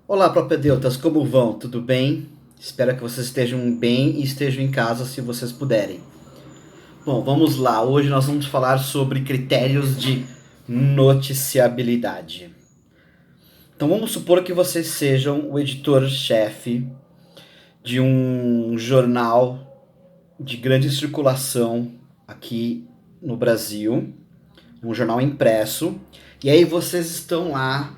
Olá, propedeutas, como vão? Tudo bem? Espero que vocês estejam bem e estejam em casa se vocês puderem. Bom, vamos lá. Hoje nós vamos falar sobre critérios de noticiabilidade. Então vamos supor que vocês sejam o editor-chefe de um jornal de grande circulação aqui no Brasil, um jornal impresso, e aí vocês estão lá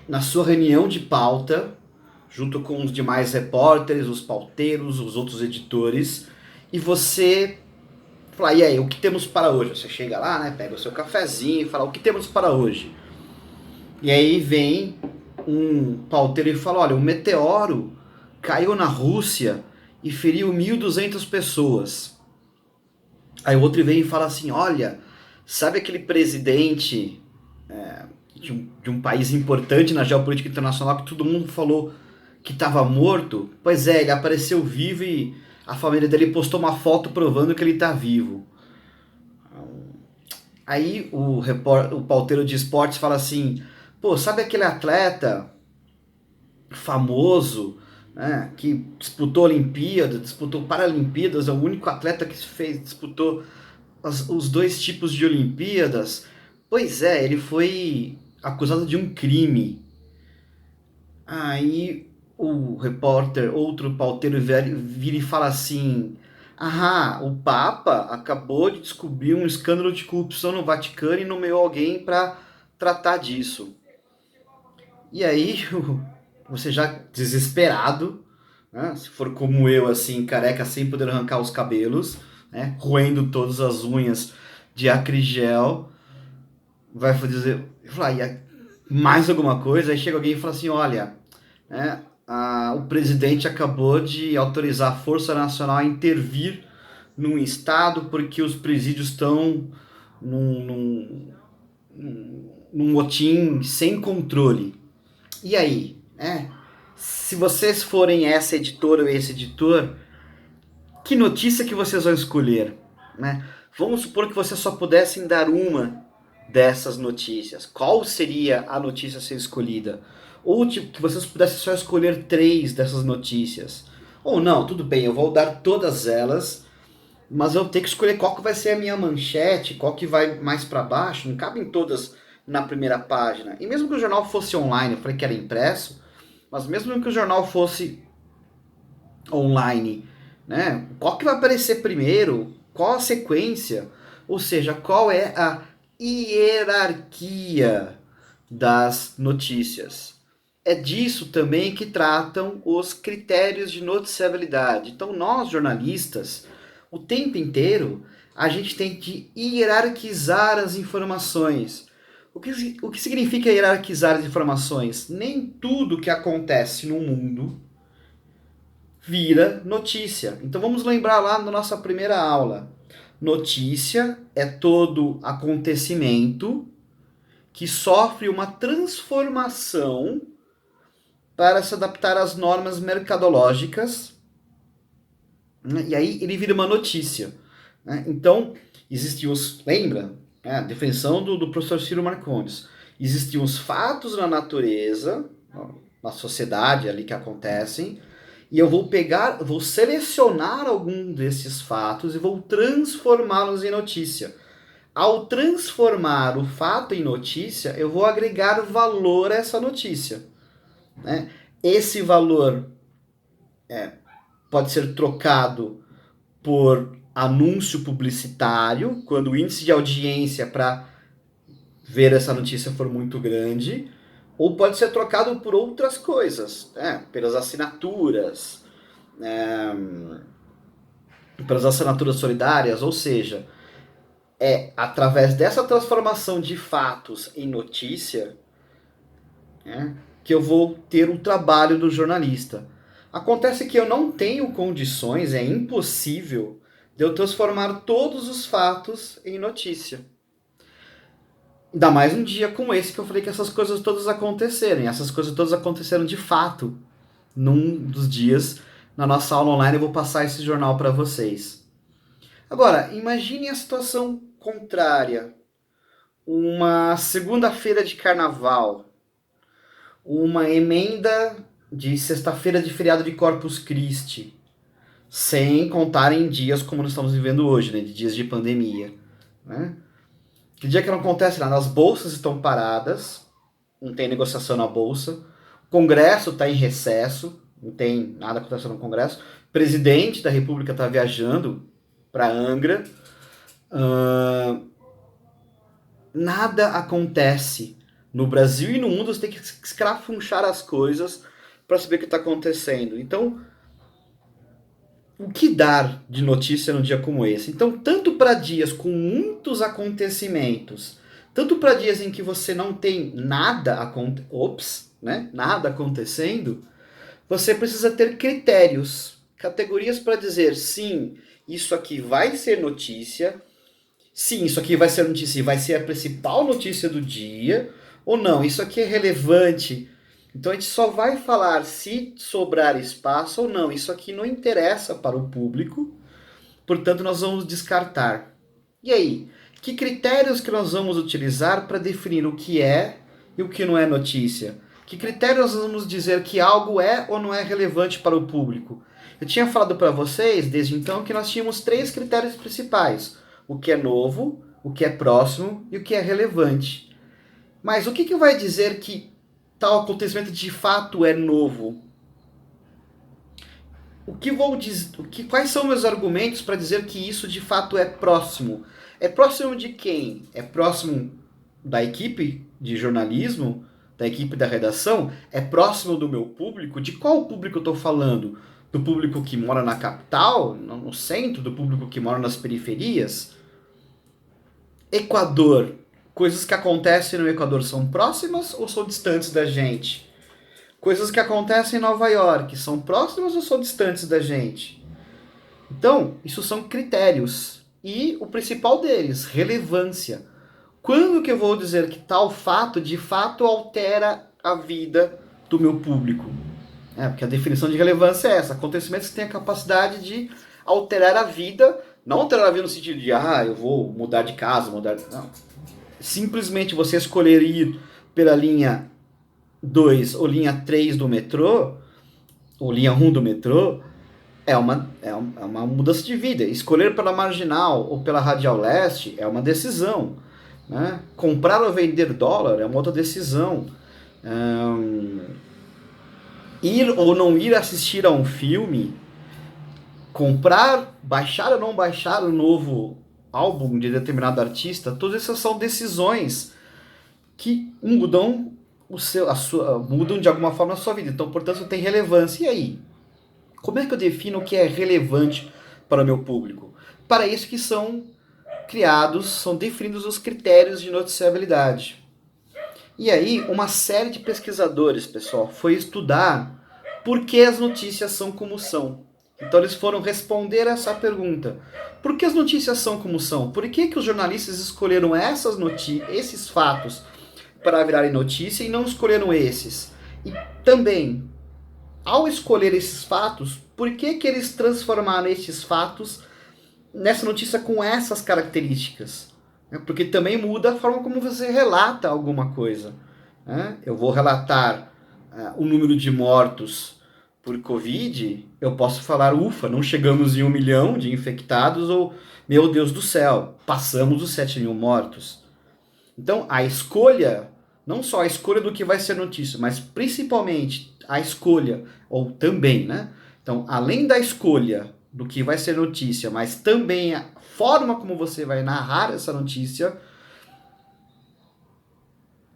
na sua reunião de pauta junto com os demais repórteres, os pauteiros, os outros editores, e você fala, e aí, o que temos para hoje? Você chega lá, né, pega o seu cafezinho e fala, o que temos para hoje? E aí vem um pauteiro e fala, olha, um meteoro caiu na Rússia e feriu 1.200 pessoas. Aí o outro vem e fala assim, olha, sabe aquele presidente de um país importante na geopolítica internacional que todo mundo falou que estava morto? Pois é, ele apareceu vivo e a família dele postou uma foto provando que ele está vivo. Aí o pauteiro de esportes fala assim, pô, sabe aquele atleta famoso, né, que disputou Olimpíada, disputou Paralimpíadas, é o único atleta que disputou os dois tipos de Olimpíadas? Pois é, ele foi acusado de um crime. Aí o repórter, outro pauteiro vira e fala assim: ah, o Papa acabou de descobrir um escândalo de corrupção no Vaticano e nomeou alguém para tratar disso. E aí, você já desesperado, né, se for como eu, assim, careca, sem poder arrancar os cabelos, né, roendo todas as unhas de acrigel, vai dizer, mais alguma coisa, aí chega alguém e fala assim, olha, né, o presidente acabou de autorizar a Força Nacional a intervir num estado porque os presídios estão num, num, num motim sem controle. E aí? Se vocês forem essa editora ou esse editor, que notícia que vocês vão escolher? Né? Vamos supor que vocês só pudessem dar uma dessas notícias. Qual seria a notícia a ser escolhida? Ou tipo, que vocês pudessem só escolher três dessas notícias. Ou não, tudo bem, eu vou dar todas elas, mas eu tenho que escolher qual que vai ser a minha manchete, qual que vai mais para baixo, não cabem todas na primeira página. E mesmo que o jornal fosse online, eu falei que era impresso, mas mesmo que o jornal fosse online, né? Qual que vai aparecer primeiro? Qual a sequência? Ou seja, qual é a hierarquia das notícias? É disso também que tratam os critérios de noticiabilidade. Então, nós jornalistas, o tempo inteiro, a gente tem que hierarquizar as informações. O que significa hierarquizar as informações? Nem tudo que acontece no mundo vira notícia. Então vamos lembrar lá na nossa primeira aula. Notícia é todo acontecimento que sofre uma transformação para se adaptar às normas mercadológicas, né? E aí ele vira uma notícia, né? Então, existiam os. Lembra? A definição do professor Ciro Marcondes. Existiam os fatos na natureza, na sociedade ali que acontecem, e eu vou pegar, vou selecionar algum desses fatos e vou transformá-los em notícia. Ao transformar o fato em notícia, eu vou agregar valor a essa notícia, né? Esse valor pode ser trocado por anúncio publicitário, quando o índice de audiência para ver essa notícia for muito grande, ou pode ser trocado por outras coisas, né? Pelas assinaturas, né? Pelas assinaturas solidárias, ou seja, é através dessa transformação de fatos em notícia, né, que eu vou ter o trabalho do jornalista. Acontece que eu não tenho condições, é impossível, de eu transformar todos os fatos em notícia. Ainda mais um dia como esse que eu falei que essas coisas todas aconteceram. E essas coisas todas aconteceram de fato num dos dias. Na nossa aula online eu vou passar esse jornal para vocês. Agora, imagine a situação contrária. Uma segunda-feira de carnaval, uma emenda de sexta-feira de feriado de Corpus Christi, sem contar em dias como nós estamos vivendo hoje, né, de dias de pandemia, né? Que dia que não acontece nada, as bolsas estão paradas, não tem negociação na bolsa, o Congresso está em recesso, não tem nada acontecendo no Congresso, o presidente da República está viajando para Angra, nada acontece. No Brasil e no mundo você tem que escrafunchar as coisas para saber o que está acontecendo. Então, o que dar de notícia num dia como esse? Então, tanto para dias com muitos acontecimentos, tanto para dias em que você não tem nada acontecendo, você precisa ter critérios, categorias para dizer sim, isso aqui vai ser notícia, sim, isso aqui vai ser notícia e vai ser a principal notícia do dia, ou não, isso aqui é relevante. Então a gente só vai falar se sobrar espaço ou não. Isso aqui não interessa para o público, portanto nós vamos descartar. E aí, que critérios que nós vamos utilizar para definir o que é e o que não é notícia? Que critérios nós vamos dizer que algo é ou não é relevante para o público? Eu tinha falado para vocês, desde então, que nós tínhamos 3 critérios principais: o que é novo, o que é próximo e o que é relevante. Mas o que vai dizer que tal acontecimento de fato é novo? Quais são meus argumentos para dizer que isso de fato é próximo? É próximo de quem? É próximo da equipe de jornalismo, da equipe da redação? É próximo do meu público? De qual público eu estou falando? Do público que mora na capital, no centro, do público que mora nas periferias? Equador. Coisas que acontecem no Equador são próximas ou são distantes da gente? Coisas que acontecem em Nova York são próximas ou são distantes da gente? Então, isso são critérios. E o principal deles, relevância. Quando que eu vou dizer que tal fato de fato altera a vida do meu público? Porque a definição de relevância é essa: acontecimentos que têm a capacidade de alterar a vida, não alterar a vida no sentido de, eu vou mudar de casa, Não. Simplesmente você escolher ir pela linha 2 ou linha 3 do metrô, ou linha 1 do metrô, é uma mudança de vida. Escolher pela Marginal ou pela Radial Leste é uma decisão. Né? Comprar ou vender dólar é uma outra decisão. Ir ou não ir assistir a um filme, baixar ou não baixar o novo álbum de determinado artista, todas essas são decisões que mudam mudam de alguma forma a sua vida. Então, portanto, tem relevância. E aí? Como é que eu defino o que é relevante para o meu público? Para isso que são definidos os critérios de noticiabilidade. E aí, uma série de pesquisadores, pessoal, foi estudar por que as notícias são como são. Então eles foram responder essa pergunta: por que as notícias são como são? Por que os jornalistas escolheram esses fatos para virarem notícia e não escolheram esses? E também, ao escolher esses fatos, por que eles transformaram esses fatos nessa notícia com essas características? Porque também muda a forma como você relata alguma coisa. Eu vou relatar o número de mortos por Covid, eu posso falar, ufa, não chegamos em 1 milhão de infectados, ou, meu Deus do céu, passamos os 7 mil mortos. Então, a escolha, não só a escolha do que vai ser notícia, mas principalmente a escolha, ou também, né? Então, além da escolha do que vai ser notícia, mas também a forma como você vai narrar essa notícia,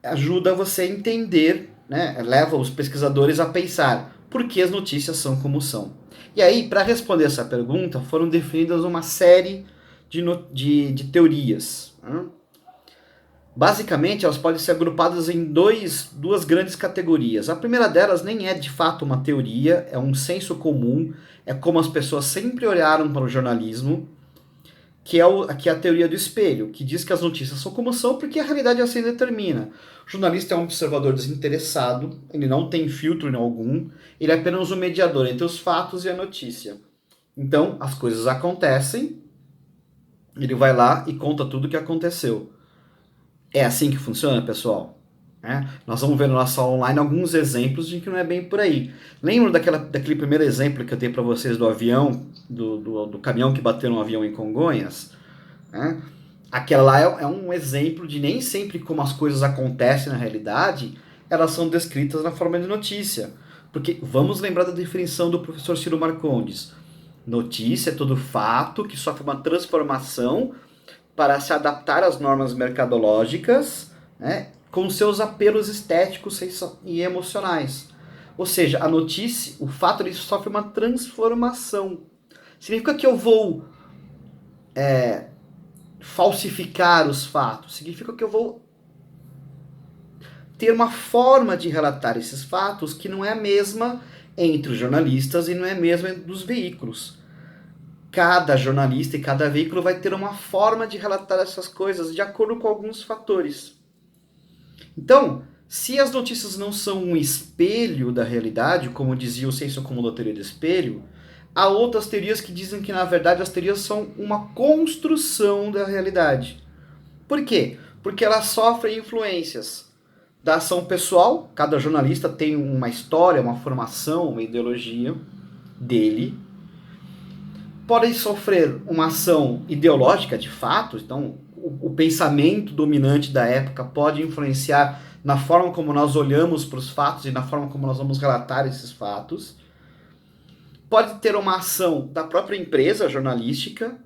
ajuda você a entender, né? Leva os pesquisadores a pensar por que as notícias são como são. E aí, para responder essa pergunta, foram definidas uma série de teorias. Basicamente, elas podem ser agrupadas em duas grandes categorias. A primeira delas nem é de fato uma teoria, é um senso comum, é como as pessoas sempre olharam para o jornalismo, que é a teoria do espelho, que diz que as notícias são como são porque a realidade assim determina. O jornalista é um observador desinteressado, ele não tem filtro algum, ele é apenas um mediador entre os fatos e a notícia. Então, as coisas acontecem, ele vai lá e conta tudo o que aconteceu. É assim que funciona, pessoal? né? Nós vamos ver na nossa aula online alguns exemplos de que não é bem por aí. Lembra daquele primeiro exemplo que eu dei para vocês do avião, do caminhão que bateu no avião em Congonhas? Né? Aquela lá é um exemplo de nem sempre como as coisas acontecem na realidade, elas são descritas na forma de notícia. Porque vamos lembrar da definição do professor Ciro Marcondes. Notícia é todo fato que sofre uma transformação para se adaptar às normas mercadológicas, né, com seus apelos estéticos e emocionais. Ou seja, a notícia, o fato, ele sofre uma transformação. Significa que eu vou falsificar os fatos, significa que eu vou ter uma forma de relatar esses fatos que não é a mesma entre os jornalistas e não é a mesma dos veículos. Cada jornalista e cada veículo vai ter uma forma de relatar essas coisas de acordo com alguns fatores. Então, se as notícias não são um espelho da realidade, como dizia o senso comum da teoria do espelho, há outras teorias que dizem que, na verdade, as teorias são uma construção da realidade. Por quê? Porque elas sofrem influências da ação pessoal, cada jornalista tem uma história, uma formação, uma ideologia dele. Podem sofrer uma ação ideológica de fato, então o pensamento dominante da época pode influenciar na forma como nós olhamos para os fatos e na forma como nós vamos relatar esses fatos. Pode ter uma ação da própria empresa jornalística,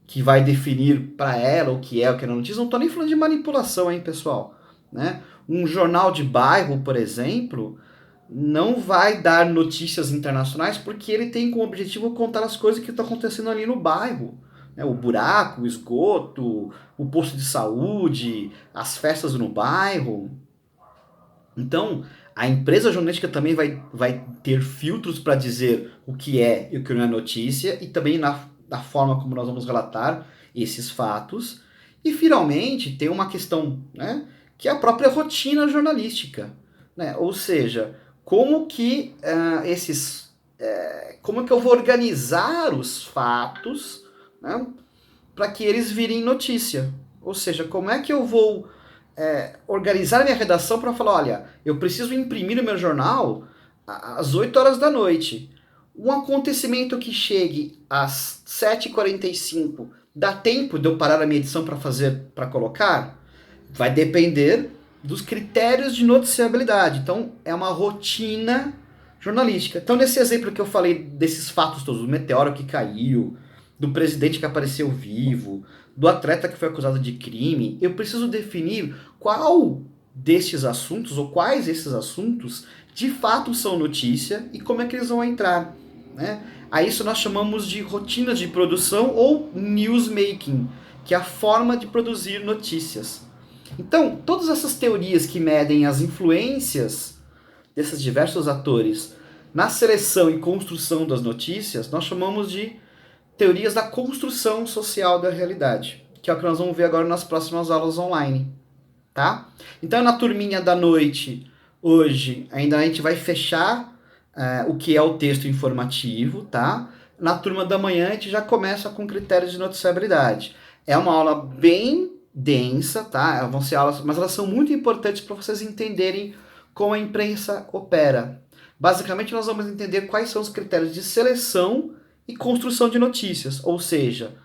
que vai definir para ela o que é o que não notícia. Não estou nem falando de manipulação, hein, pessoal? Né? Um jornal de bairro, por exemplo, não vai dar notícias internacionais porque ele tem como objetivo contar as coisas que estão acontecendo ali no bairro. Né? O buraco, o esgoto, o posto de saúde, as festas no bairro. Então, a empresa jornalística também vai ter filtros para dizer o que é e o que não é notícia, e também na forma como nós vamos relatar esses fatos. E, finalmente, tem uma questão, né, que é a própria rotina jornalística. Né? Ou seja, como que como que eu vou organizar os fatos, né, para que eles virem notícia? Ou seja, como é que eu vou organizar a minha redação para falar, olha, eu preciso imprimir o meu jornal às 8 horas da noite. Um acontecimento que chegue às 7h45, dá tempo de eu parar a minha edição para colocar? Vai depender dos critérios de noticiabilidade. Então, é uma rotina jornalística. Então, nesse exemplo que eu falei desses fatos todos, do meteoro que caiu, do presidente que apareceu vivo, do atleta que foi acusado de crime, eu preciso definir qual destes assuntos, ou quais esses assuntos, de fato são notícia e como é que eles vão entrar. Né? A isso nós chamamos de rotina de produção ou newsmaking, que é a forma de produzir notícias. Então, todas essas teorias que medem as influências desses diversos atores na seleção e construção das notícias, nós chamamos de teorias da construção social da realidade, que é o que nós vamos ver agora nas próximas aulas online, tá? Então, na turminha da noite, hoje, ainda a gente vai fechar o que é o texto informativo, tá? Na turma da manhã, a gente já começa com critérios de noticiabilidade. É uma aula bem densa, tá? Vão ser aulas, mas elas são muito importantes para vocês entenderem como a imprensa opera. Basicamente, nós vamos entender quais são os critérios de seleção e construção de notícias, ou seja,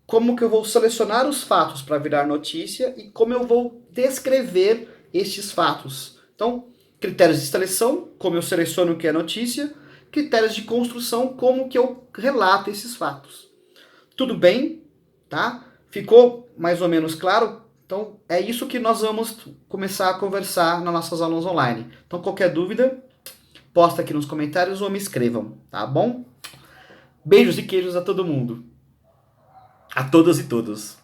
como que eu vou selecionar os fatos para virar notícia e como eu vou descrever estes fatos. Então, critérios de seleção, como eu seleciono o que é notícia, critérios de construção, como que eu relato esses fatos. Tudo bem? Tá? Ficou mais ou menos claro? Então, é isso que nós vamos começar a conversar nas nossas aulas online. Então, qualquer dúvida, posta aqui nos comentários ou me escrevam, tá bom? Beijos e queijos a todo mundo. A todas e todos.